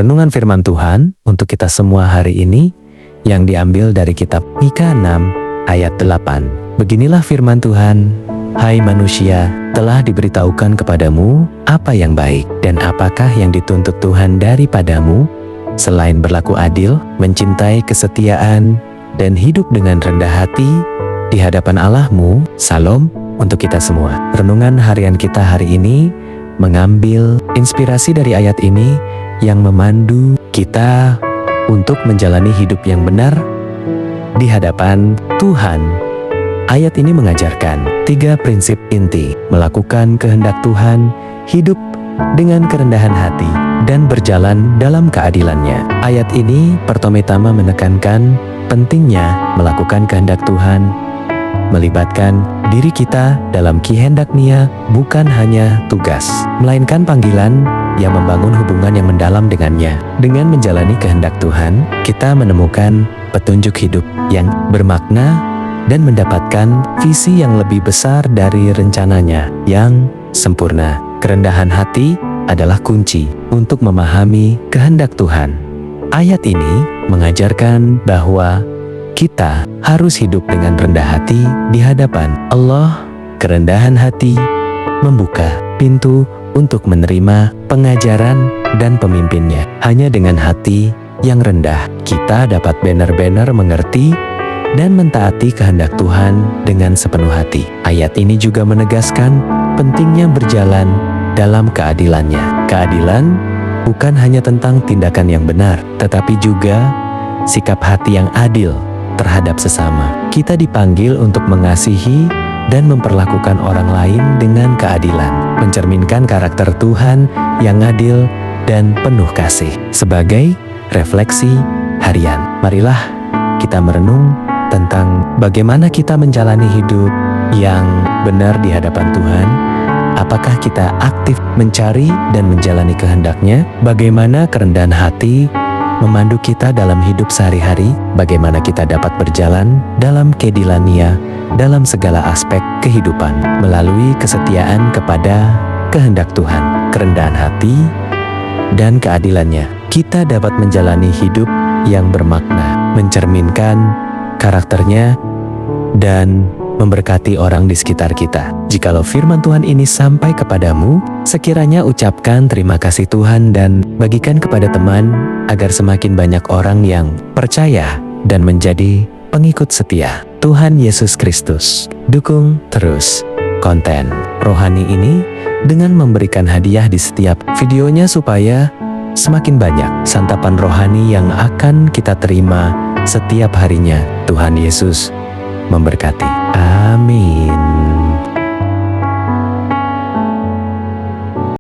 Renungan firman Tuhan untuk kita semua hari ini yang diambil dari kitab Mika 6 ayat 8. Beginilah firman Tuhan, "Hai manusia, telah diberitahukan kepadamu apa yang baik dan apakah yang dituntut Tuhan daripadamu, selain berlaku adil, mencintai kesetiaan, dan hidup dengan rendah hati di hadapan Allahmu." Salam untuk kita semua. Renungan harian kita hari ini mengambil inspirasi dari ayat ini yang memandu kita untuk menjalani hidup yang benar di hadapan Tuhan. Ayat ini mengajarkan 3 prinsip inti: melakukan kehendak Tuhan, hidup dengan kerendahan hati, dan berjalan dalam keadilannya. Ayat ini pertama-tama menekankan pentingnya melakukan kehendak Tuhan, melibatkan diri kita dalam kehendak Nia, bukan hanya tugas, melainkan panggilan yang membangun hubungan yang mendalam dengannya. Dengan menjalani kehendak Tuhan, kita menemukan petunjuk hidup yang bermakna dan mendapatkan visi yang lebih besar dari rencananya yang sempurna. Kerendahan hati adalah kunci untuk memahami kehendak Tuhan. Ayat ini mengajarkan bahwa kita harus hidup dengan rendah hati di hadapan Allah. Kerendahan hati membuka pintu untuk menerima pengajaran dan pemimpinnya. Hanya dengan hati yang rendah, kita dapat benar-benar mengerti dan mentaati kehendak Tuhan dengan sepenuh hati. Ayat ini juga menegaskan pentingnya berjalan dalam keadilannya. Keadilan bukan hanya tentang tindakan yang benar, tetapi juga sikap hati yang adil terhadap sesama. Kita dipanggil untuk mengasihi dan memperlakukan orang lain dengan keadilan, mencerminkan karakter Tuhan yang adil dan penuh kasih. Sebagai refleksi harian, marilah kita merenung tentang bagaimana kita menjalani hidup yang benar di hadapan Tuhan. Apakah kita aktif mencari dan menjalani kehendak-Nya? Bagaimana kerendahan hati memandu kita dalam hidup sehari-hari? Bagaimana kita dapat berjalan dalam keadilan Nia dalam segala aspek kehidupan melalui kesetiaan kepada kehendak Tuhan, kerendahan hati, dan keadilannya. Kita dapat menjalani hidup yang bermakna, mencerminkan karakternya, dan memberkati orang di sekitar kita. Jikalau firman Tuhan ini sampai kepadamu, sekiranya ucapkan terima kasih Tuhan dan bagikan kepada teman agar semakin banyak orang yang percaya dan menjadi pengikut setia Tuhan Yesus Kristus. Dukung terus konten rohani ini dengan memberikan hadiah di setiap videonya supaya semakin banyak santapan rohani yang akan kita terima setiap harinya. Tuhan Yesus memberkati. Amin.